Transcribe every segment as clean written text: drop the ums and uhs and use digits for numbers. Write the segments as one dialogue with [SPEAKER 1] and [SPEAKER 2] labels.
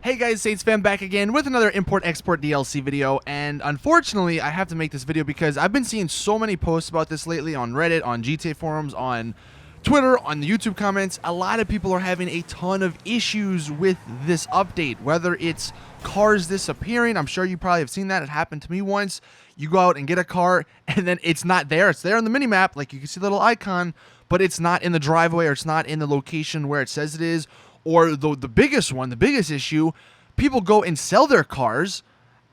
[SPEAKER 1] Hey guys, Saintsfan back again with another import-export DLC video, and unfortunately I have to make this video because I've been seeing so many posts about this lately on Reddit, on GTA forums, on Twitter, on the YouTube comments. A lot of people are having a ton of issues with this update, whether it's cars disappearing. I'm sure you probably have seen that. It happened to me once. You go out and get a car and then it's not there. It's there on the minimap, like you can see the little icon, but it's not in the driveway or it's not in the location where it says it is. Or the biggest one, the biggest issue, people go and sell their cars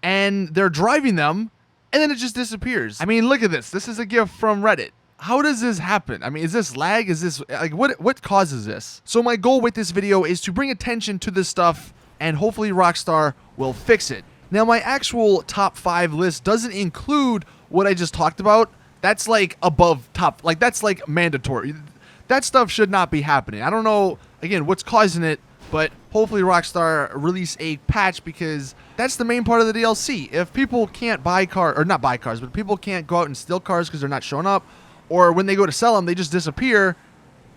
[SPEAKER 1] and they're driving them and then it just disappears. I mean, look at this. This is a gift from Reddit. How does this happen? I mean, is this lag? Is this like what causes this? So my goal with this video is to bring attention to this stuff and hopefully Rockstar will fix it. Now, my actual top 5 list doesn't include what I just talked about. That's like above top, like that's like mandatory. That stuff should not be happening. I don't know, again, what's causing it, but hopefully Rockstar release a patch because that's the main part of the DLC. If people can't buy cars, or not buy cars, but people can't go out and steal cars because they're not showing up, or when they go to sell them, they just disappear,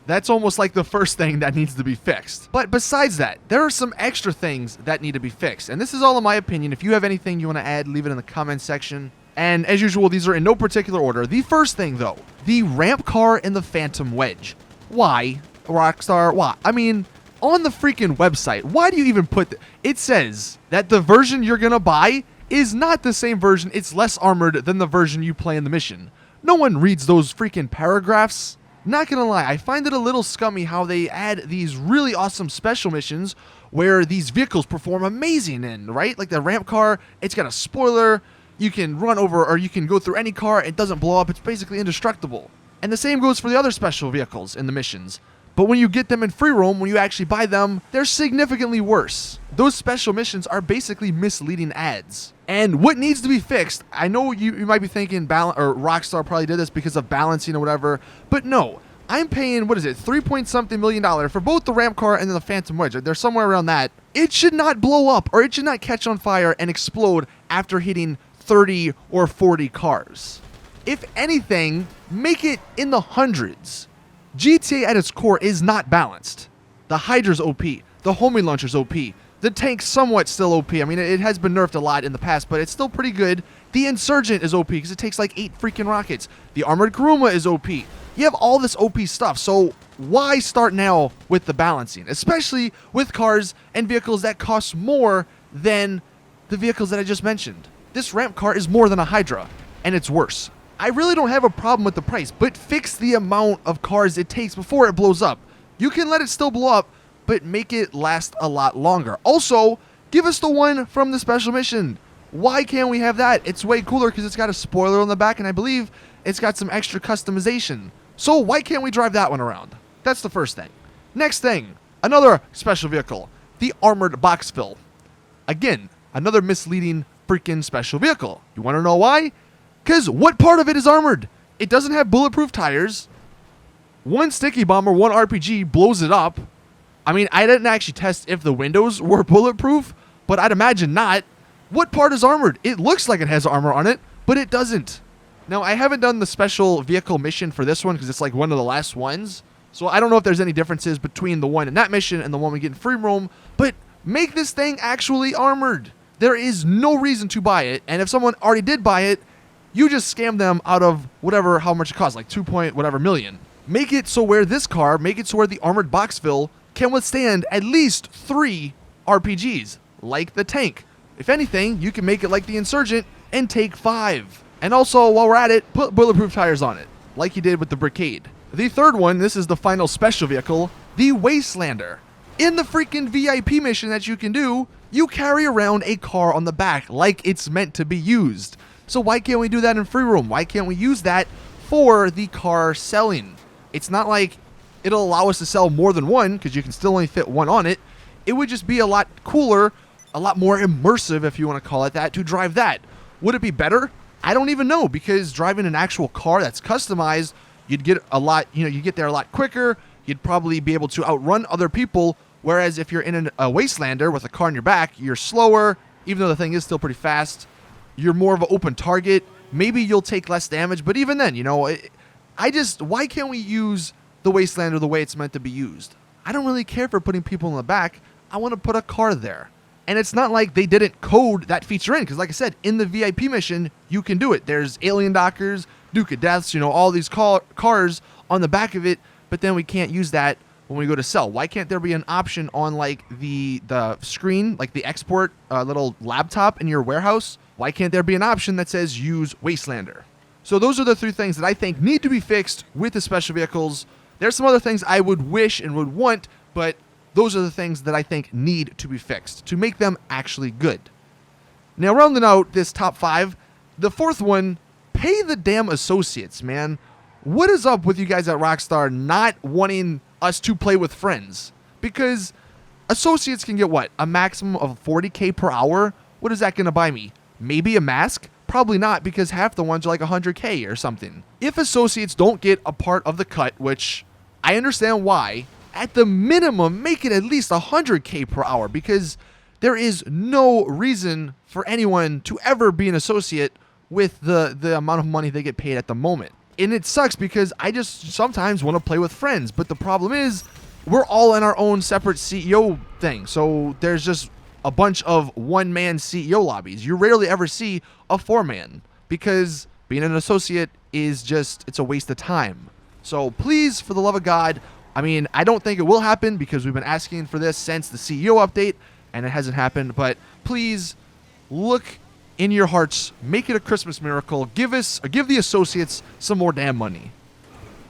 [SPEAKER 1] that's almost like the first thing that needs to be fixed. But besides that, there are some extra things that need to be fixed. And this is all in my opinion. If you have anything you want to add, leave it in the comments section. And as usual, these are in no particular order. The first thing, though, the ramp car and the Phantom Wedge. Why, Rockstar? Why? I mean, on the freaking website, why do you even put it says that the version you're gonna buy is not the same version. It's less armored than the version you play in the mission. No one reads those freaking paragraphs. Not gonna lie, I find it a little scummy how they add these really awesome special missions where these vehicles perform amazing in, right? Like the ramp car, it's got a spoiler. You can run over or you can go through any car. It doesn't blow up. It's basically indestructible. And the same goes for the other special vehicles in the missions. But when you get them in free roam, when you actually buy them, they're significantly worse. Those special missions are basically misleading ads. And what needs to be fixed, I know you might be thinking or Rockstar probably did this because of balancing or whatever, but no. I'm paying, what is it, $3.something million for both the ramp car and then the Phantom Wedge. They're somewhere around that. It should not blow up or it should not catch on fire and explode after hitting 30 or 40 cars. If anything, make it in the hundreds. GTA at its core is not balanced. The Hydra's OP, the homing launcher's OP, the tank's somewhat still OP. I mean, it has been nerfed a lot in the past, but it's still pretty good. The Insurgent is OP because it takes like 8 freaking rockets. The Armored Kuruma is OP. You have all this OP stuff, so why start now with the balancing? Especially with cars and vehicles that cost more than the vehicles that I just mentioned. This ramp car is more than a Hydra, and it's worse. I really don't have a problem with the price, but fix the amount of cars it takes before it blows up. You can let it still blow up, but make it last a lot longer. Also, give us the one from the special mission. Why can't we have that? It's way cooler because it's got a spoiler on the back, and I believe it's got some extra customization. So why can't we drive that one around? That's the first thing. Next thing, another special vehicle, the Armored Box Fill. Again, another misleading freaking special vehicle. You want to know why? Because what part of it is armored? It doesn't have bulletproof tires. One sticky bomb or one RPG blows it up. I mean, I didn't actually test if the windows were bulletproof, but I'd imagine not. What part is armored? It looks like it has armor on it, but it doesn't. Now, I haven't done the special vehicle mission for this one because it's like one of the last ones. So I don't know if there's any differences between the one in that mission and the one we get in free roam, but make this thing actually armored. There is no reason to buy it, and if someone already did buy it, you just scam them out of whatever, how much it costs, like 2 point whatever million. Make it so where this car, make it so where the Armored Box Fill can withstand at least 3 RPGs, like the tank. If anything, you can make it like the Insurgent and take 5. And also, while we're at it, put bulletproof tires on it, like you did with the Brigade. The third one, this is the final special vehicle, the Wastelander. In the freaking VIP mission that you can do, you carry around a car on the back like it's meant to be used. So why can't we do that in free roam? Why can't we use that for the car selling? It's not like it'll allow us to sell more than one because you can still only fit one on it. It would just be a lot cooler, a lot more immersive, if you want to call it that, to drive that. Would it be better? I don't even know, because driving an actual car that's customized, you'd get a lot, you get there a lot quicker. You'd probably be able to outrun other people. Whereas if you're in a Wastelander with a car on your back, you're slower, even though the thing is still pretty fast. You're more of an open target. Maybe you'll take less damage, but even then, why can't we use the Wastelander the way it's meant to be used? I don't really care for putting people in the back. I want to put a car there. And it's not like they didn't code that feature in, because like I said, in the VIP mission, you can do it. There's Alien Dockers, Duke of Deaths, all these cars on the back of it, but then we can't use that when we go to sell. Why can't there be an option on like the screen, like the export little laptop in your warehouse? Why can't there be an option that says use Wastelander? So those are the 3 things that I think need to be fixed with the special vehicles. There's some other things I would wish and would want, but those are the things that I think need to be fixed to make them actually good. Now, rounding out this top 5, the 4th one, pay the damn associates, man. What is up with you guys at Rockstar not wanting us to play with friends? Because associates can get what? A maximum of 40K per hour? What is that going to buy me? Maybe a mask? Probably not, because half the ones are like 100K or something. If associates don't get a part of the cut, which I understand why, at the minimum, make it at least 100K per hour, because there is no reason for anyone to ever be an associate with the amount of money they get paid at the moment. And it sucks because I just sometimes want to play with friends, but the problem is we're all in our own separate CEO thing. So there's just a bunch of one-man CEO lobbies. You rarely ever see a 4-man, because being an associate is just, it's a waste of time. So please, for the love of God, I mean, I don't think it will happen because we've been asking for this since the CEO update and it hasn't happened, but please look in your hearts, make it a Christmas miracle, give the associates some more damn money.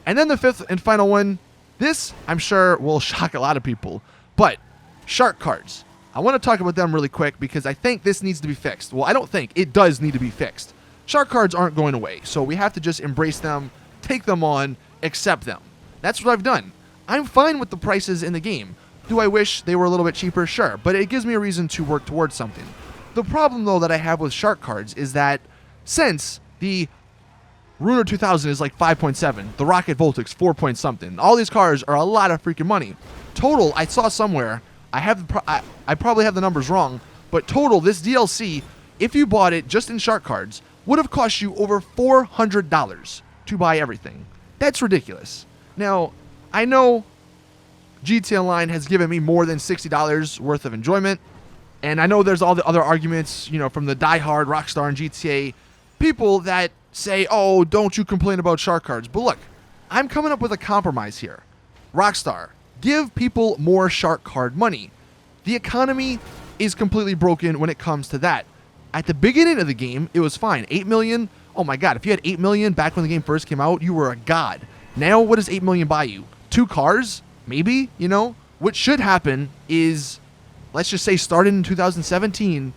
[SPEAKER 1] And then the 5th and final one, this I'm sure will shock a lot of people, but shark cards. I want to talk about them really quick because I think this needs to be fixed. Well, I don't think, it does need to be fixed. Shark cards aren't going away, so we have to just embrace them, take them on, accept them. That's what I've done. I'm fine with the prices in the game. Do I wish they were a little bit cheaper? Sure, but it gives me a reason to work towards something. The problem, though, that I have with shark cards is that since the Ruiner 2000 is like 5.7, the Rocket Voltix 4 point something, all these cars are a lot of freaking money. Total, I saw somewhere, I probably have the numbers wrong, but total, this DLC, if you bought it just in shark cards, would have cost you over $400 to buy everything. That's ridiculous. Now, I know GTA Online has given me more than $60 worth of enjoyment, and I know there's all the other arguments, from the diehard Rockstar and GTA people that say, oh, don't you complain about shark cards. But look, I'm coming up with a compromise here. Rockstar, give people more shark card money. The economy is completely broken when it comes to that. At the beginning of the game, it was fine. 8 million, oh my God, if you had 8 million back when the game first came out, you were a god. Now, what does 8 million buy you? 2 cars? Maybe, What should happen is, let's just say starting in 2017,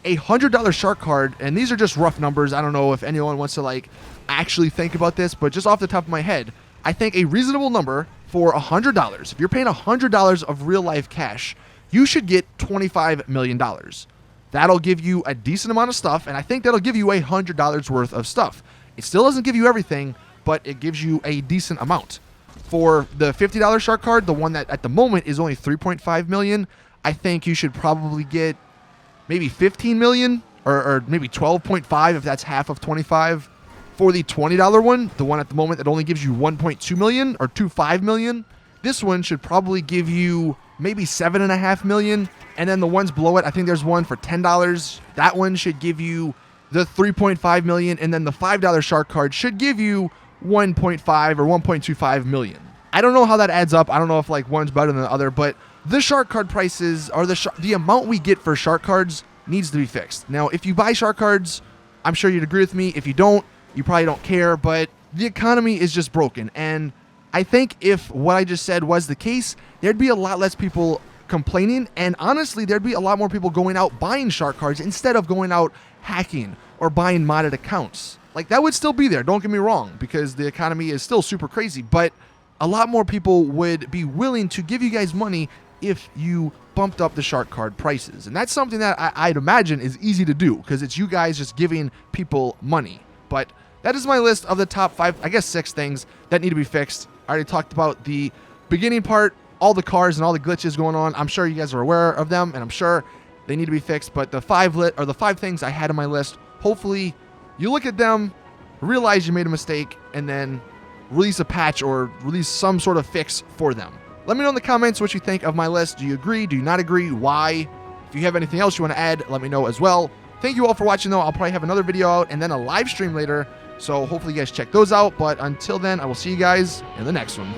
[SPEAKER 1] a $100 shark card, and these are just rough numbers. I don't know if anyone wants to actually think about this, but just off the top of my head, I think a reasonable number for $100, if you're paying $100 of real life cash, you should get $25 million. That'll give you a decent amount of stuff, and I think that'll give you $100 worth of stuff. It still doesn't give you everything, but it gives you a decent amount. For the $50 shark card, the one that at the moment is only 3.5 million, I think you should probably get maybe 15 million or maybe 12.5 if that's half of 25. For the $20 one, the one at the moment that only gives you 1.2 million or 2.5 million, this one should probably give you maybe 7.5 million. And then the ones below it, I think there's one for $10. That one should give you the 3.5 million, and then the $5 shark card should give you 1.5 or 1.25 million. I don't know how that adds up. I don't know if one's better than the other, but the shark card prices, or the amount we get for shark cards, needs to be fixed. Now, if you buy shark cards, I'm sure you'd agree with me. If you don't, you probably don't care, but the economy is just broken. And I think if what I just said was the case, there'd be a lot less people complaining, and honestly, there'd be a lot more people going out buying shark cards instead of going out hacking or buying modded accounts. That would still be there, don't get me wrong, because the economy is still super crazy, but a lot more people would be willing to give you guys money if you bumped up the shark card prices. And that's something that I'd imagine is easy to do, because it's you guys just giving people money. But that is my list of the top 5, I guess 6 things that need to be fixed. I already talked about the beginning part, all the cars and all the glitches going on. I'm sure you guys are aware of them, and I'm sure they need to be fixed. But the 5 things I had on my list, hopefully you look at them, realize you made a mistake, and then release a patch or release some sort of fix for them. Let me know in the comments what you think of my list. Do you agree? Do you not agree? Why? If you have anything else you want to add, let me know as well. Thank you all for watching, though. I'll probably have another video out and then a live stream later, so hopefully you guys check those out. But until then, I will see you guys in the next one.